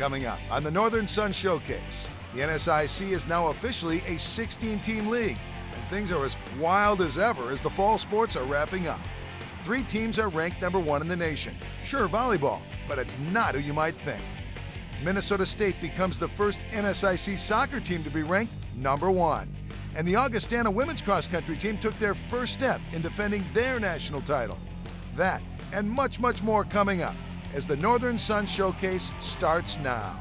Coming up on the Northern Sun Showcase, the NSIC is now officially a 16-team league, and things are as wild as ever as the fall sports are wrapping up. 3 teams are ranked #1 in the nation. Sure, volleyball, but it's not who you might think. Minnesota State becomes the first NSIC soccer team to be ranked #1. And the Augustana women's cross country team took their first step in defending their national title. That and much, much more coming up as the Northern Sun Showcase starts now.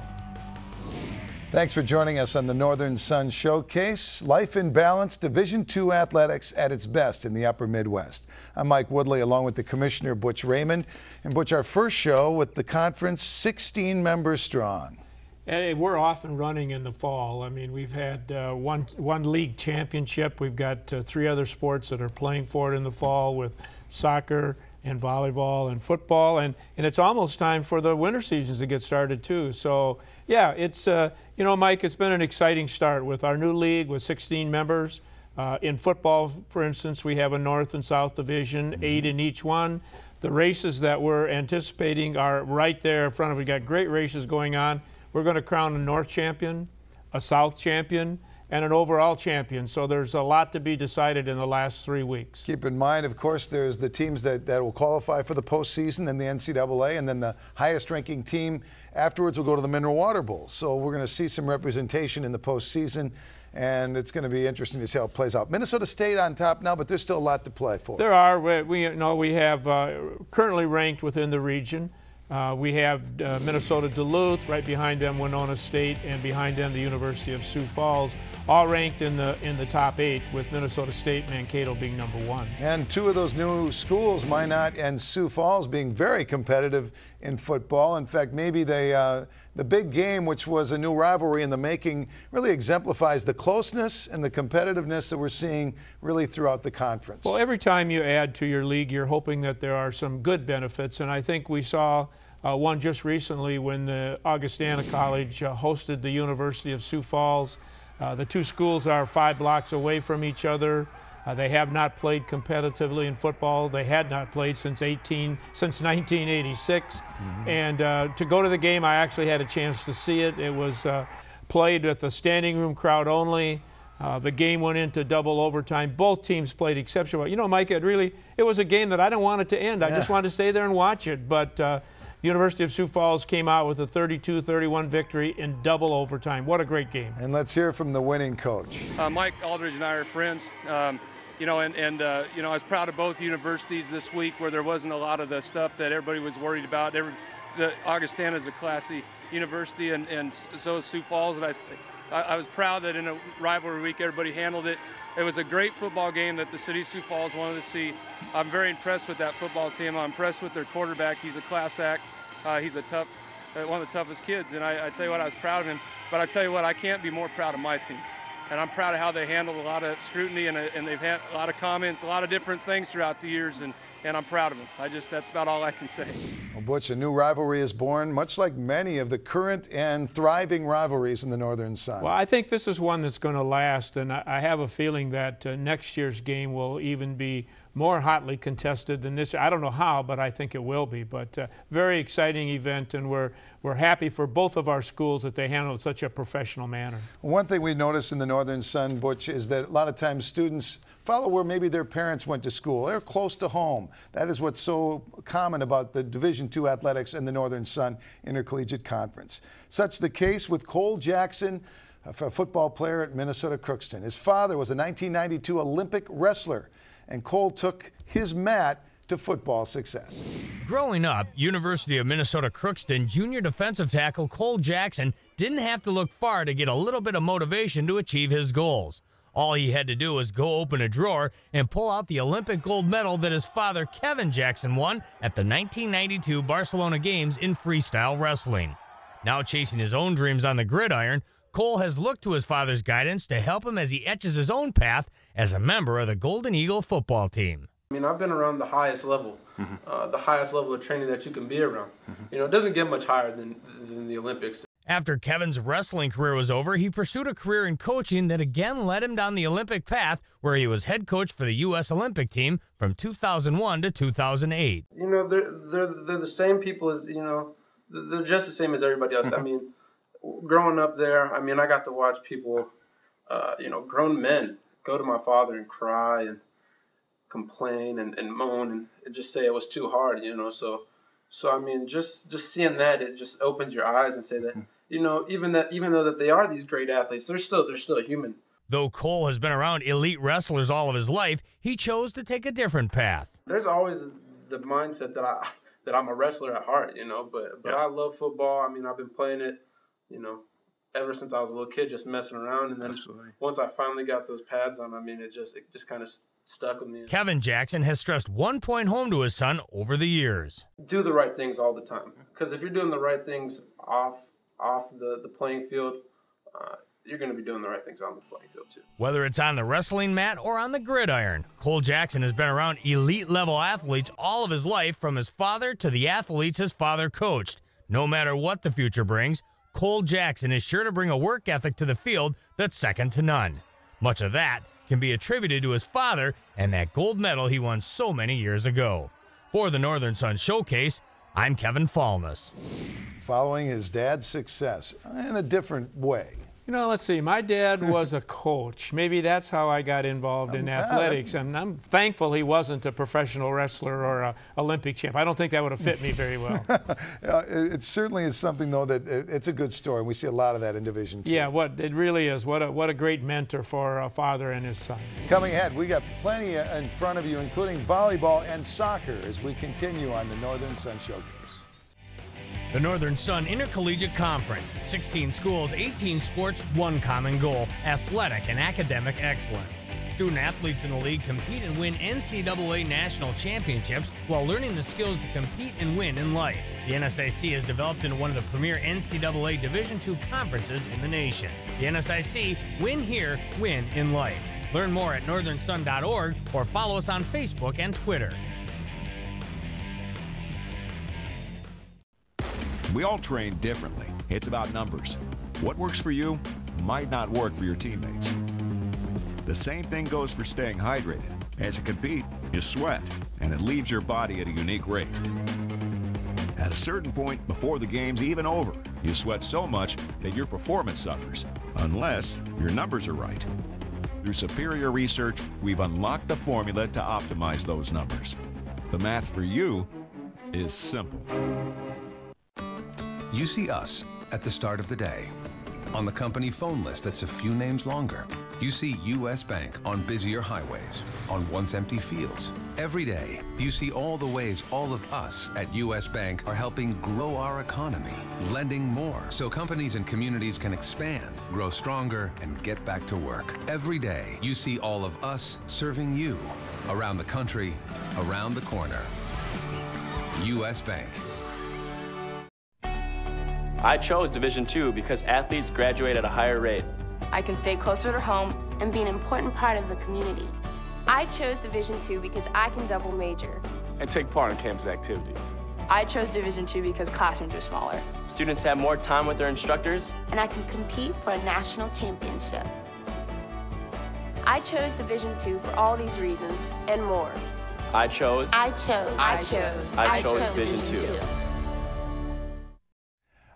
Thanks for joining us on the Northern Sun Showcase. Life in balance, Division II athletics at its best in the upper Midwest. I'm Mike Woodley along with the Commissioner Butch Raymond. And Butch, our first show with the conference 16 members strong. And we're off and running in the fall. I mean, we've had one league championship. We've got 3 other sports that are playing for it in the fall with soccer and volleyball and football. And it's almost time for the winter seasons to get started too. So yeah, it's, you know, Mike, it's been an exciting start with our new league with 16 members. In football, for instance, we have a North and South division, 8 in each one. The races that we're anticipating are right there in front of us. We've got great races going on. We're going to crown a North champion, a South champion, and an overall champion. So there's a lot to be decided in the last 3 weeks. Keep in mind, of course, there's the teams that will qualify for the postseason and the NCAA, and then the highest ranking team afterwards will go to the Mineral Water Bowl. So we're going to see some representation in the postseason, and it's going to be interesting to see how it plays out. Minnesota State on top now, but there's still a lot to play for. There are. We have currently ranked within the region. We have Minnesota Duluth, right behind them Winona State, and behind them the University of Sioux Falls, all ranked in the top 8, with Minnesota State, Mankato being #1. And 2 of those new schools, Minot and Sioux Falls, being very competitive in football. In fact, maybe the big game, which was a new rivalry in the making, really exemplifies the closeness and the competitiveness that we're seeing really throughout the conference. Well, every time you add to your league, you're hoping that there are some good benefits, and I think we saw one just recently when the Augustana College hosted the University of Sioux Falls. The 2 schools are 5 blocks away from each other. They have not played competitively in football. They had not played since 1986. And to go to the game, I actually had a chance to see it. It was played with the standing room crowd only. The game went into double overtime. Both teams played exceptionally well. You know, Mike, it was a game that I didn't want it to end. I just wanted to stay there and watch it. But University of Sioux Falls came out with a 32-31 victory in double overtime. What a great game. And let's hear from the winning coach. Mike Aldridge and I are friends. You know, I was proud of both universities this week where there wasn't a lot of the stuff that everybody was worried about. Augustana is a classy university, and so is Sioux Falls. And I was proud that in a rivalry week everybody handled it. It was a great football game that the city of Sioux Falls wanted to see. I'm very impressed with that football team. I'm impressed with their quarterback. He's a class act. He's a tough, one of the toughest kids. And I tell you what, I was proud of him. But I tell you what, I can't be more proud of my team. And I'm proud of how they handled a lot of scrutiny, and they've had a lot of comments, a lot of different things throughout the years, and I'm proud of them. That's about all I can say. Well, Butch, a new rivalry is born, much like many of the current and thriving rivalries in the Northern Sun. Well, I think this is one that's going to last, and I have a feeling that next year's game will even be more hotly contested than this. I don't know how, but I think it will be. But very exciting event, and we're happy for both of our schools that they handled in such a professional manner. One thing we noticed in the Northern Sun, Butch, is that a lot of times students follow where maybe their parents went to school. They're close to home. That is what's so common about the Division II athletics and the Northern Sun Intercollegiate Conference. Such the case with Cole Jackson, a football player at Minnesota Crookston. His father was a 1992 Olympic wrestler, and Cole took his mat to football success. Growing up, University of Minnesota Crookston junior defensive tackle Cole Jackson didn't have to look far to get a little bit of motivation to achieve his goals. All he had to do was go open a drawer and pull out the Olympic gold medal that his father Kevin Jackson won at the 1992 Barcelona Games in freestyle wrestling. Now chasing his own dreams on the gridiron, Cole has looked to his father's guidance to help him as he etches his own path as a member of the Golden Eagle football team. I mean, I've been around the highest level, the highest level of training that you can be around. You know, it doesn't get much higher than the Olympics. After Kevin's wrestling career was over, he pursued a career in coaching that again led him down the Olympic path, where he was head coach for the U.S. Olympic team from 2001 to 2008. You know, they're the same people as, you know, they're just the same as everybody else. I mean, growing up there, I mean, I got to watch people, grown men go to my father and cry and complain and moan and just say it was too hard, So I mean, just seeing that, it just opens your eyes and say that, even though that they are these great athletes, they're still human. Though Cole has been around elite wrestlers all of his life, he chose to take a different path. There's always the mindset that I'm a wrestler at heart, but I love football. I mean, I've been playing it, ever since I was a little kid, just messing around. And then once I finally got those pads on, I mean, it just kind of stuck with me. Kevin Jackson has stressed one point home to his son over the years. Do the right things all the time. Because if you're doing the right things off the playing field, you're going to be doing the right things on the playing field too. Whether it's on the wrestling mat or on the gridiron, Cole Jackson has been around elite-level athletes all of his life, from his father to the athletes his father coached. No matter what the future brings, Cole Jackson is sure to bring a work ethic to the field that's second to none. Much of that can be attributed to his father and that gold medal he won so many years ago. For the Northern Sun Showcase, I'm Kevin Fallness. Following his dad's success in a different way. Let's see. My dad was a coach. Maybe that's how I got involved in athletics. And I'm thankful he wasn't a professional wrestler or an Olympic champ. I don't think that would have fit me very well. It certainly is something, though, that it's a good story. We see a lot of that in Division II. Yeah, it really is. What a great mentor for a father and his son. Coming ahead, we got plenty in front of you, including volleyball and soccer, as we continue on the Northern Sun Showcase. The Northern Sun Intercollegiate Conference, 16 schools, 18 sports, one common goal: athletic and academic excellence. Student athletes in the league compete and win NCAA national championships while learning the skills to compete and win in life. The NSIC has developed into one of the premier NCAA Division II conferences in the nation. The NSIC, win here, win in life. Learn more at northernsun.org or follow us on Facebook and Twitter. We all train differently. It's about numbers. What works for you might not work for your teammates. The same thing goes for staying hydrated. As you compete, you sweat, and it leaves your body at a unique rate. At a certain point before the game's even over, you sweat so much that your performance suffers, unless your numbers are right. Through superior research, we've unlocked the formula to optimize those numbers. The math for you is simple. You see us at the start of the day. On the company phone list that's a few names longer. You see U.S. Bank on busier highways, on once empty fields. Every day, you see all the ways all of us at U.S. Bank are helping grow our economy, lending more so companies and communities can expand, grow stronger, and get back to work. Every day, you see all of us serving you, around the country, around the corner. U.S. Bank. I chose Division II because athletes graduate at a higher rate. I can stay closer to home and be an important part of the community. I chose Division II because I can double major and take part in campus activities. I chose Division II because classrooms are smaller. Students have more time with their instructors. And I can compete for a national championship. I chose Division II for all these reasons and more. I chose Division II.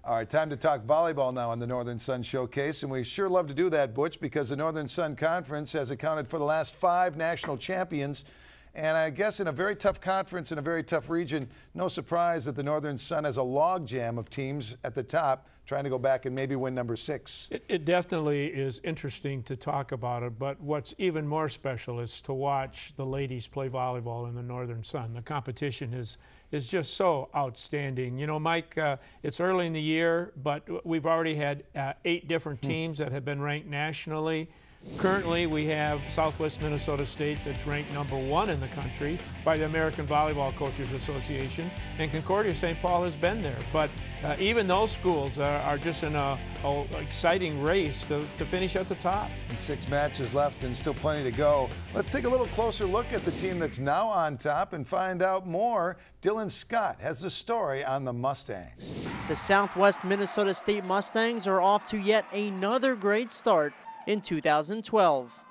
All right, time to talk volleyball now on the Northern Sun Showcase, and we sure love to do that, Butch, because the Northern Sun Conference has accounted for the last 5 national champions, and I guess in a very tough conference in a very tough region, no surprise that the Northern Sun has a logjam of teams at the top trying to go back and maybe win number 6. It definitely is interesting to talk about it, but what's even more special is to watch the ladies play volleyball in the Northern Sun. The competition is just so outstanding. You know, Mike, it's early in the year, but we've already had 8 different teams that have been ranked nationally. Currently, we have Southwest Minnesota State that's ranked number 1 in the country by the American Volleyball Coaches Association, and Concordia-St. Paul has been there. But even those schools are just in a exciting race to finish at the top. And 6 matches left and still plenty to go. Let's take a little closer look at the team that's now on top and find out more. Dylan Scott has the story on the Mustangs. The Southwest Minnesota State Mustangs are off to yet another great start in 2012.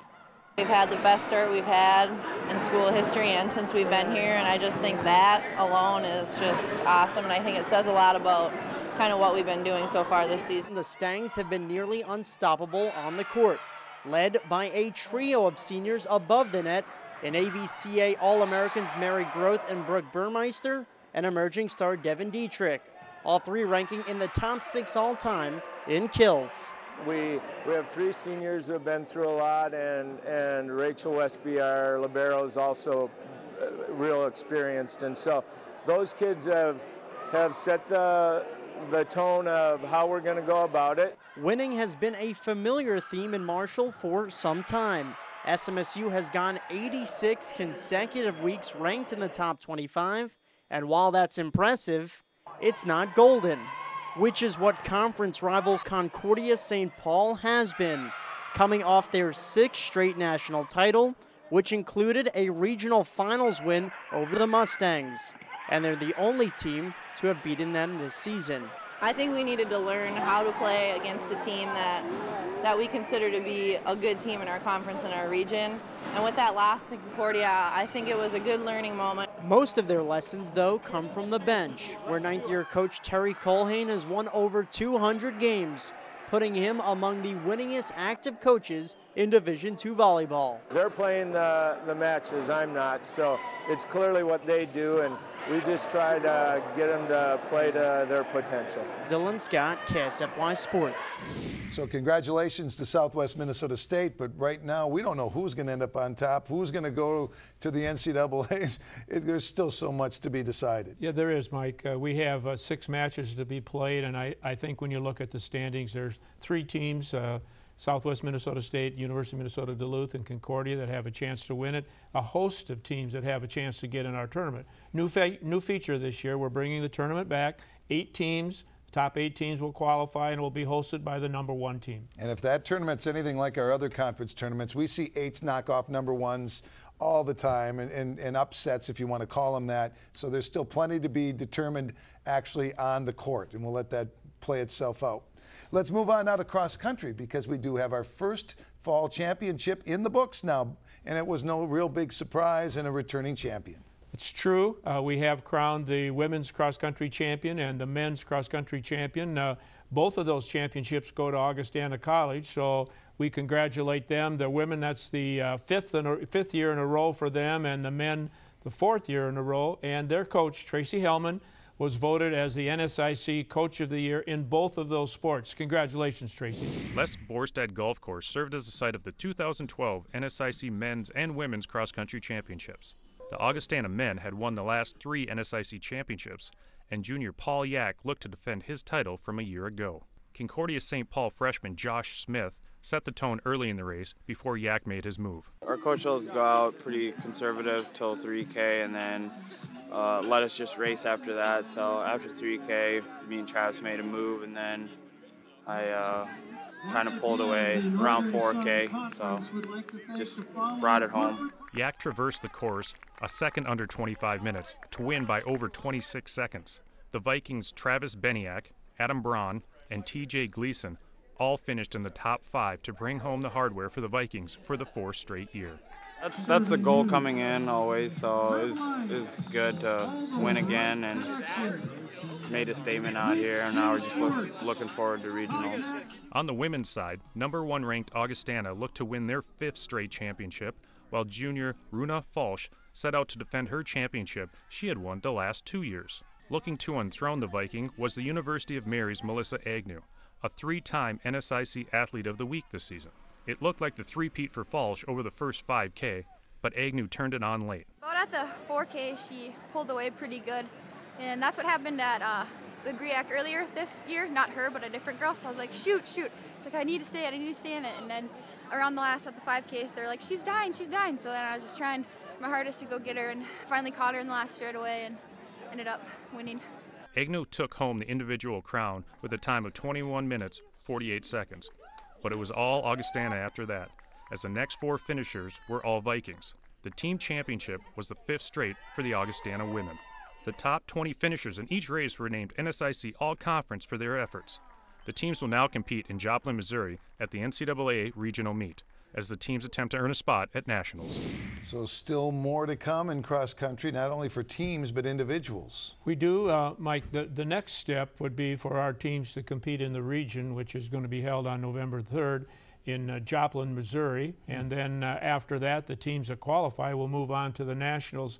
We've had the best start we've had in school history and since we've been here, and I just think that alone is just awesome, and I think it says a lot about kind of what we've been doing so far this season. The Stangs have been nearly unstoppable on the court, led by a trio of seniors above the net in AVCA All-Americans Mary Groth and Brooke Burmeister and emerging star Devin Dietrich, all three ranking in the top 6 all-time in kills. We have 3 seniors who have been through a lot, and Rachel Westby, our libero, is also real experienced. And so those kids have set the tone of how we're going to go about it. Winning has been a familiar theme in Marshall for some time. SMSU has gone 86 consecutive weeks ranked in the top 25, and while that's impressive, it's not golden, which is what conference rival Concordia-St. Paul has been, coming off their 6th straight national title, which included a regional finals win over the Mustangs, and they're the only team to have beaten them this season. I think we needed to learn how to play against a team that we consider to be a good team in our conference and our region. And with that loss to Concordia, I think it was a good learning moment. Most of their lessons, though, come from the bench, where 9th-year coach Terry Colhane has won over 200 games, putting him among the winningest active coaches in Division II volleyball. They're playing the matches, I'm not, so it's clearly what they do, and we just try to get them to play to their potential. Dylan Scott, KSFY Sports. So congratulations to Southwest Minnesota State, but right now we don't know who's going to end up on top, who's going to go to the NCAAs. There's still so much to be decided. Yeah, there is, Mike. We have 6 matches to be played, and I think when you look at the standings, there's 3 teams, Southwest Minnesota State, University of Minnesota Duluth, and Concordia, that have a chance to win it. A host of teams that have a chance to get in our tournament. New feature this year, we're bringing the tournament back. 8 teams. Top 8 teams will qualify and will be hosted by the #1 team. And if that tournament's anything like our other conference tournaments, we see 8s knock off #1s all the time, and upsets, if you want to call them that. So there's still plenty to be determined actually on the court, and we'll let that play itself out. Let's move on now to cross country, because we do have our first fall championship in the books now, and it was no real big surprise, and a returning champion. It's true. We have crowned the women's cross country champion and the men's cross country champion. Both of those championships go to Augustana College, so we congratulate them. The women, that's the fifth year in a row for them, and the men, the 4th year in a row. And their coach, Tracy Hellman, was voted as the NSIC Coach of the Year in both of those sports. Congratulations, Tracy. Les Borstad Golf Course served as the site of the 2012 NSIC Men's and Women's Cross Country Championships. The Augustana men had won the last 3 NSIC championships, and junior Paul Yak looked to defend his title from a year ago. Concordia-St. Paul freshman Josh Smith set the tone early in the race before Yak made his move. Our coach will go out pretty conservative till 3K, and then let us just race after that. So after 3K, me and Travis made a move, and then I kind of pulled away around 4K, so just brought it home. Yak traversed the course a second under 25 minutes to win by over 26 seconds. The Vikings' Travis Beniak, Adam Braun, and TJ Gleason all finished in the top 5 to bring home the hardware for the Vikings for the 4th straight year. That's the goal coming in always, so it was good to win again and made a statement out here, and now we're just looking forward to regionals. On the women's side, #1 ranked Augustana looked to win their 5th straight championship, while junior Runa Falsch set out to defend her championship she had won the last 2 years. Looking to enthrone the Viking was the University of Mary's Melissa Agnew, a 3-time NSIC Athlete of the Week this season. It looked like the three-peat for Falsch over the first 5K, but Agnew turned it on late. About at the 4K, she pulled away pretty good, and that's what happened at the GRIAC earlier this year. Not her, but a different girl. So I was like, shoot. It's like, I need to stay in it. And then around the last at the 5Ks, they're like, she's dying. So then I was just trying my hardest to go get her, and finally caught her in the last straightaway and ended up winning. Agnew took home the individual crown with a time of 21 minutes, 48 seconds. But it was all Augustana after that, as the next 4 finishers were all Vikings. The team championship was the 5th straight for the Augustana women. The top 20 finishers in each race were named NSIC All-Conference for their efforts. The teams will now compete in Joplin, Missouri at the NCAA regional meet. as the teams attempt to earn a spot at nationals. So still more to come in cross country, not only for teams but individuals. We do, Mike. The next step would be for our teams to compete in the region, which is going to be held on November 3rd in Joplin, Missouri. And then after that, the teams that qualify will move on to the nationals.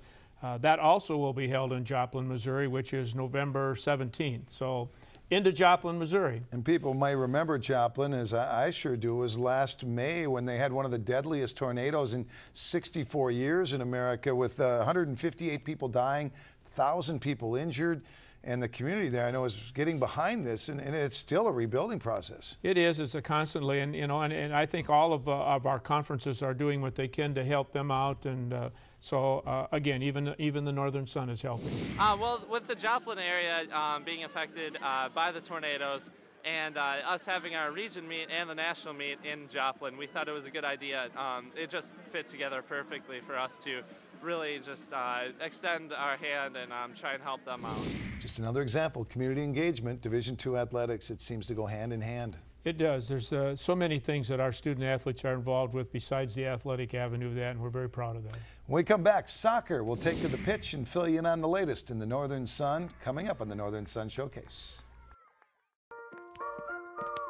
That also will be held in Joplin, Missouri, which is November 17th. So into Joplin, Missouri. And people might remember Joplin, as I sure do, was last May when they had one of the deadliest tornadoes in 64 years in America, with 158 people dying, 1,000 people injured. And the community there, I know, is getting behind this, and it's still a rebuilding process. It is. It's a constantly, and you know, and I think all of our conferences are doing what they can to help them out, and so again, even the Northern Sun is helping. Well, with the Joplin area being affected by the tornadoes, and us having our region meet and the national meet in Joplin, we thought it was a good idea. It just fit together perfectly for us to really just extend our hand and try and help them out. Just another example, community engagement, Division II athletics, it seems to go hand in hand. It does. There's so many things that our student athletes are involved with besides the athletic avenue of that, and we're very proud of that. When we come back, soccer will take to the pitch and fill you in on the latest in the Northern Sun, coming up on the Northern Sun Showcase.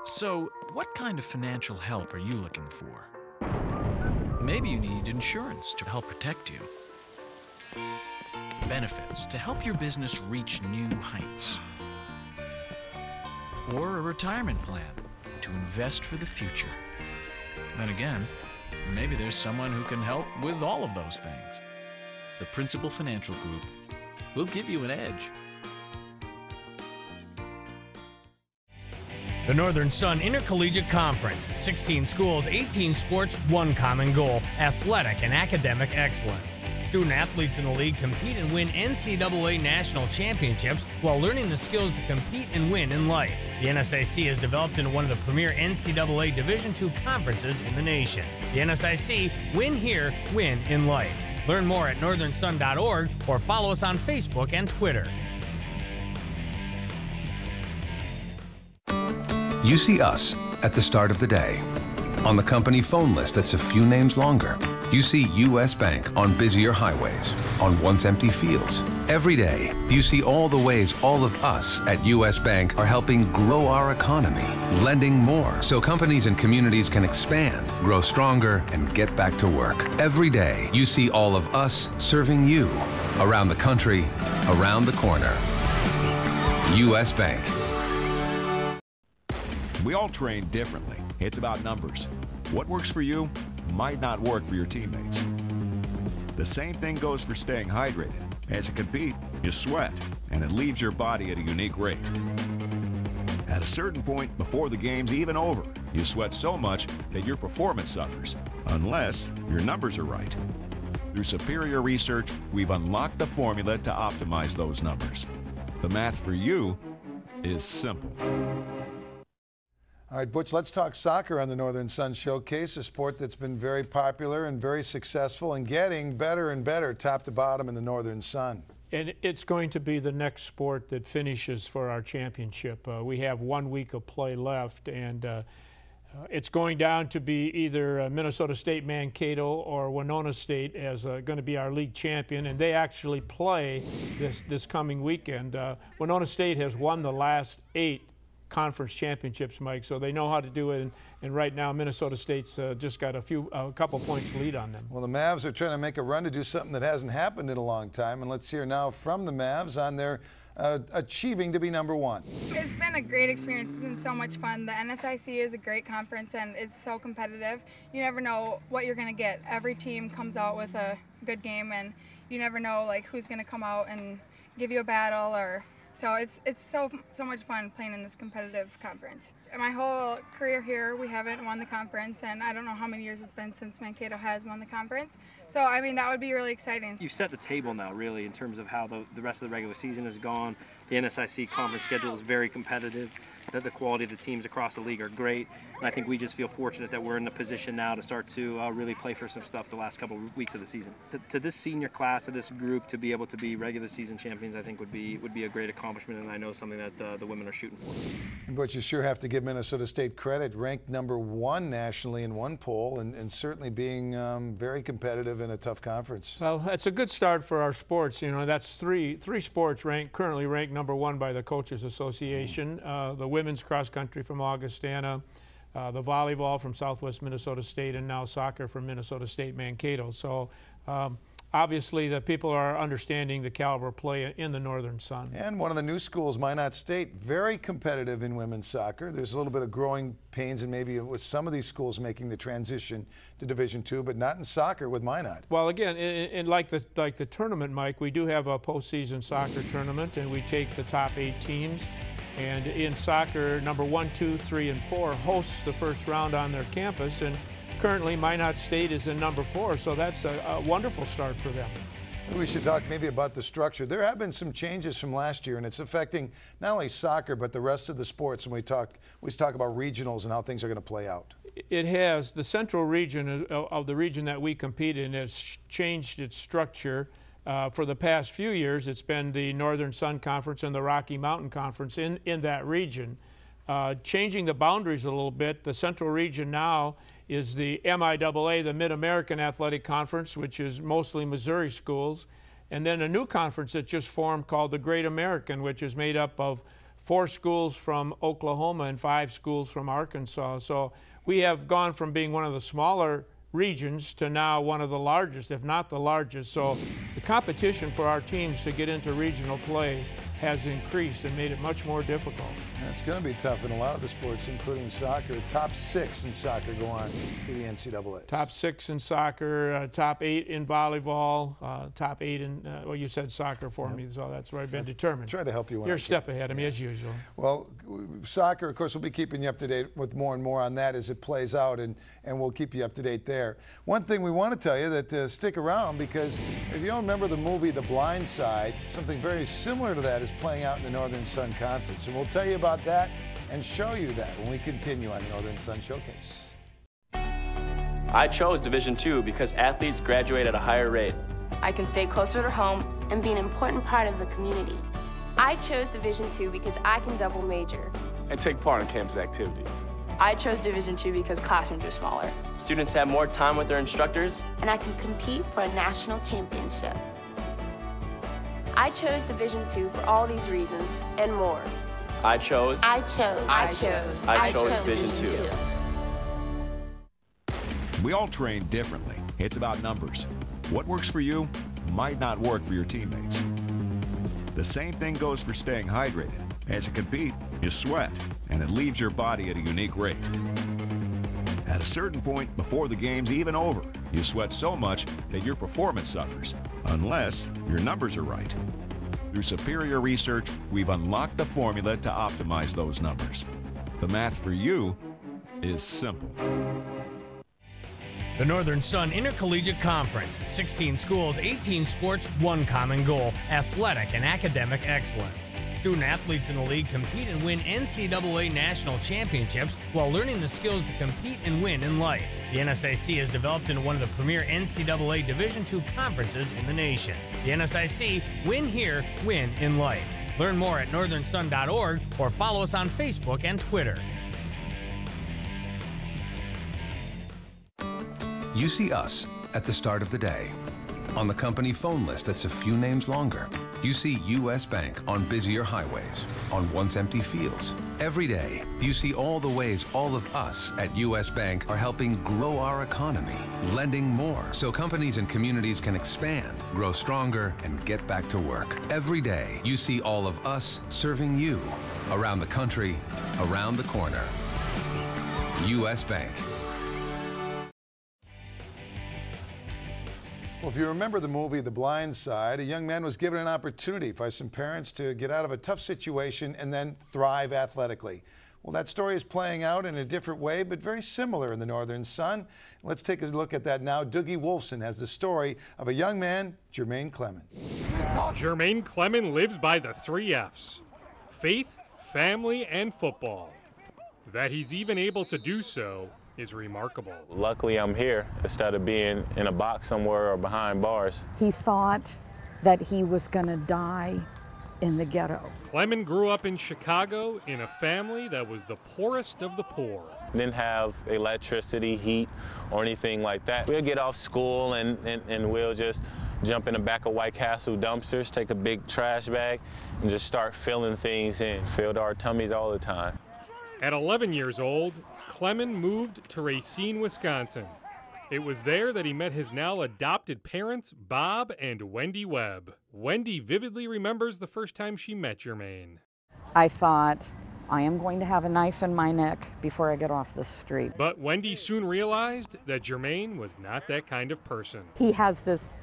So, what kind of financial help are you looking for? Maybe you need insurance to help protect you. Benefits to help your business reach new heights. Or a retirement plan to invest for the future. Then again, maybe there's someone who can help with all of those things. The Principal Financial Group will give you an edge. The Northern Sun Intercollegiate Conference, 16 schools, 18 sports, one common goal, athletic and academic excellence. Student athletes in the league compete and win NCAA national championships while learning the skills to compete and win in life. The NSIC has developed into one of the premier NCAA Division II conferences in the nation. The NSIC, win here, win in life. Learn more at northernsun.org or follow us on Facebook and Twitter. You see us at the start of the day. On the company phone list that's a few names longer. You see U.S. Bank on busier highways, on once empty fields. Every day, you see all the ways all of us at U.S. Bank are helping grow our economy, lending more so companies and communities can expand, grow stronger, and get back to work. Every day, you see all of us serving you, around the country, around the corner. U.S. Bank. We all train differently. It's about numbers. What works for you might not work for your teammates. The same thing goes for staying hydrated. As you compete, you sweat, and it leaves your body at a unique rate. At a certain point before the game's even over, you sweat so much that your performance suffers, unless your numbers are right. Through superior research, we've unlocked the formula to optimize those numbers. The math for you is simple. All right, Butch, let's talk soccer on the Northern Sun Showcase, a sport that's been very popular and very successful and getting better and better top to bottom in the Northern Sun. And it's going to be the next sport that finishes for our championship. We have 1 week of play left, and it's going down to be either Minnesota State Mankato or Winona State as going to be our league champion, and they actually play this coming weekend. Winona State has won the last 8 conference championships, Mike, so they know how to do it, and right now Minnesota State's just got a couple points lead on them. Well, the Mavs are trying to make a run to do something that hasn't happened in a long time, and let's hear now from the Mavs on their achieving to be #1. It's been a great experience. It's been so much fun. The NSIC is a great conference, and it's so competitive. You never know what you're going to get. Every team comes out with a good game, and you never know like who's going to come out and give you a battle, or so it's so much fun playing in this competitive conference. My whole career here, we haven't won the conference, and I don't know how many years it's been since Mankato has won the conference. So, I mean, that would be really exciting. You've set the table now, really, in terms of how the rest of the regular season has gone. The NSIC conference schedule is very competitive. The quality of the teams across the league are great, and I think we just feel fortunate that we're in the position now to start to really play for some stuff the last couple of weeks of the season. To this senior class, to this group, to be able to be regular season champions, I think would be a great accomplishment, and I know something that the women are shooting for. But you sure have to give give Minnesota State credit, ranked #1 nationally in one poll, and certainly being very competitive in a tough conference. Well, that's a good start for our sports. You know, that's three sports currently ranked #1 by the Coaches Association. The women's cross country from Augustana, the volleyball from Southwest Minnesota State, and now soccer from Minnesota State Mankato. So obviously the people are understanding the caliber of play in the Northern Sun. And one of the new schools, Minot State, very competitive in women's soccer. There's a little bit of growing pains and maybe with some of these schools making the transition to Division II, but not in soccer with Minot. Well, again, in like the tournament, Mike, we do have a postseason soccer tournament, and we take the top 8 teams. And in soccer, number 1, 2, 3, and 4 hosts the first round on their campus, and currently Minot State is in number 4, so that's a wonderful start for them. We should talk maybe about the structure. There have been some changes from last year, and it's affecting not only soccer but the rest of the sports. And we talk about regionals and how things are going to play out. It has. The central region of the region that we compete in has changed its structure. For the past few years, it's been the Northern Sun Conference and the Rocky Mountain Conference in that region. Changing the boundaries a little bit, the central region now is the MIAA, the Mid-American Athletic Conference, which is mostly Missouri schools, and then a new conference that just formed called the Great American, which is made up of 4 schools from Oklahoma and 5 schools from Arkansas. So we have gone from being one of the smaller regions to now one of the largest, if not the largest. So the competition for our teams to get into regional play has increased and made it much more difficult. It's going to be tough in a lot of the sports, including soccer. Top 6 in soccer go on to the NCAA. Top 6 in soccer, top 8 in volleyball, top 8 in, well, you said soccer for me, so that's where I've been determined. Try to help you. You're a step ahead of me, as usual. Well, soccer, of course, we'll be keeping you up to date with more and more on that as it plays out, and we'll keep you up to date there. One thing we want to tell you that stick around, because if you don't remember the movie The Blind Side, something very similar to that is playing out in the Northern Sun Conference, and we'll tell you about that and show you that when we continue on Northern Sun Showcase. I chose Division II because athletes graduate at a higher rate. I can stay closer to home and be an important part of the community. I chose Division II because I can double major and take part in campus activities. I chose Division II because classrooms are smaller. Students have more time with their instructors. And I can compete for a national championship. I chose Division II for all these reasons and more. I chose Division II. We all train differently. It's about numbers. What works for you might not work for your teammates. The same thing goes for staying hydrated. As you compete, you sweat, and it leaves your body at a unique rate. At a certain point before the game's even over, you sweat so much that your performance suffers, unless your numbers are right. Through superior research, we've unlocked the formula to optimize those numbers. The math for you is simple. The Northern Sun Intercollegiate Conference, 16 schools, 18 sports, one common goal, athletic and academic excellence. Student athletes in the league compete and win NCAA national championships while learning the skills to compete and win in life. The NSIC has developed into one of the premier NCAA Division II conferences in the nation. The NSIC, win here, win in life. Learn more at northernsun.org or follow us on Facebook and Twitter. You see us at the start of the day. On the company phone list that's a few names longer. You see U.S. Bank on busier highways, on once empty fields. Every day, you see all the ways all of us at U.S. Bank are helping grow our economy, lending more so companies and communities can expand, grow stronger, and get back to work. Every day, you see all of us serving you around the country, around the corner. U.S. Bank. Well, if you remember the movie The Blind Side, a young man was given an opportunity by some parents to get out of a tough situation and then thrive athletically. Well, that story is playing out in a different way, but very similar in the Northern Sun. Let's take a look at that now. Doogie Wolfson has the story of a young man, Jermaine Clement. Jermaine Clement lives by the 3 F's: faith, family, and football. That he's even able to do so is remarkable. Luckily, I'm here instead of being in a box somewhere or behind bars. He thought that he was going to die in the ghetto. Clement grew up in Chicago in a family that was the poorest of the poor. Didn't have electricity, heat, or anything like that. We'll get off school and we'll just jump in the back of White Castle dumpsters, take a big trash bag, and just start filling things in. Filled our tummies all the time. At 11 years old, Clement moved to Racine, Wisconsin. It was there that he met his now adopted parents, Bob and Wendy Webb. Wendy vividly remembers the first time she met Jermaine. I thought, I am going to have a knife in my neck before I get off the street. But Wendy soon realized that Jermaine was not that kind of person. He has this,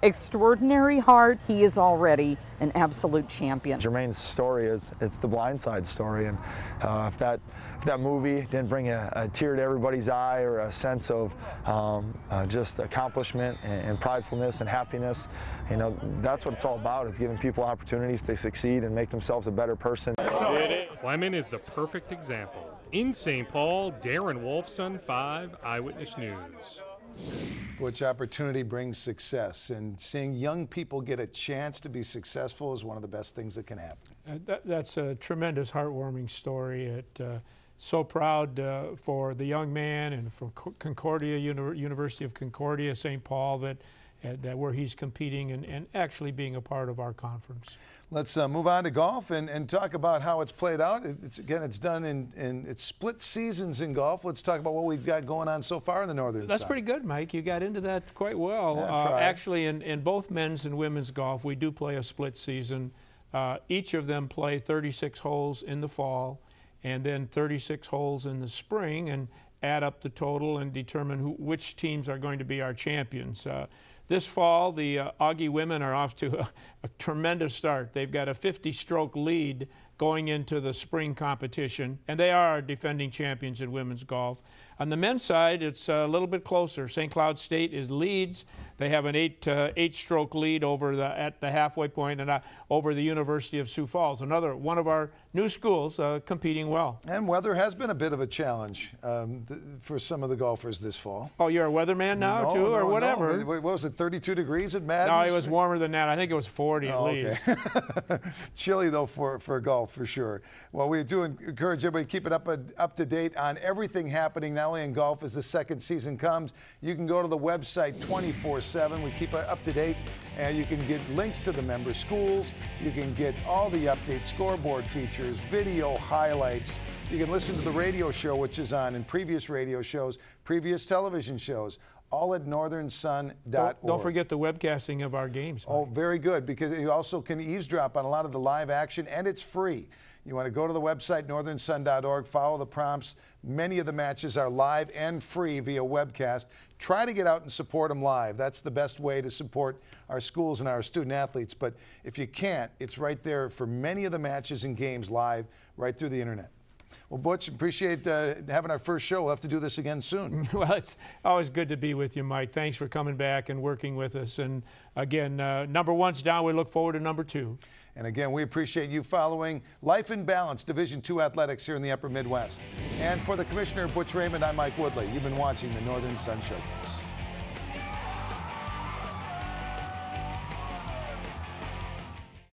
extraordinary heart. He is already an absolute champion. Jermaine's story it's the Blind Side story, and if that movie didn't bring a tear to everybody's eye or a sense of just accomplishment and pridefulness and happiness, you know, that's what it's all about, is giving people opportunities to succeed and make themselves a better person. Clement is the perfect example. In St. Paul, Darren Wolfson, 5 Eyewitness News. Which opportunity brings success, and seeing young people get a chance to be successful is one of the best things that can happen. That's a tremendous, heartwarming story. So proud for the young man and for University of Concordia-St. Paul that where he's competing and actually being a part of our conference. Let's move on to golf and talk about how it's played out. It's done in it's split seasons in golf. Let's talk about what we've got going on so far in the northern That's side. pretty good, Mike. You got into that quite well. Yeah, actually, in both men's and women's golf, we do play a split season. Each of them play 36 holes in the fall and then 36 holes in the spring, and add up the total and determine which teams are going to be our champions. This fall, the Augie women are off to a tremendous start. They've got a 50-stroke lead going into the spring competition, and they are our defending champions in women's golf. On the men's side, it's a little bit closer. St. Cloud State leads. They have an eight-stroke lead at the halfway point and over the University of Sioux Falls, another one of our new schools competing well. And weather has been a bit of a challenge for some of the golfers this fall. Oh, you're a weatherman now or whatever? No. What was it, 32 degrees at Madden? No, it was warmer than that. I think it was 40 at least. Okay. Chilly though for golf for sure. Well, we do encourage everybody to keep it up to date on everything happening not only in golf as the second season comes. You can go to the website 24/7. We keep it up to date, and you can get links to the member schools. You can get all the updates, scoreboard features, video highlights. You can listen to the radio show, which is on, and previous radio shows, previous television shows, all at northernsun.org. Don't forget the webcasting of our games, Mike. Oh, very good, because you also can eavesdrop on a lot of the live action, and it's free. You want to go to the website, northernsun.org, follow the prompts. Many of the matches are live and free via webcast. Try to get out and support them live. That's the best way to support our schools and our student athletes. But if you can't, it's right there for many of the matches and games live right through the internet. Well, Butch, appreciate having our first show. We'll have to do this again soon. Well, it's always good to be with you, Mike. Thanks for coming back and working with us. And again, number one's down. We look forward to number 2. And again, we appreciate you following Life in Balance Division II Athletics here in the Upper Midwest. And for the Commissioner, Butch Raymond, I'm Mike Woodley. You've been watching the Northern Sun Showcase.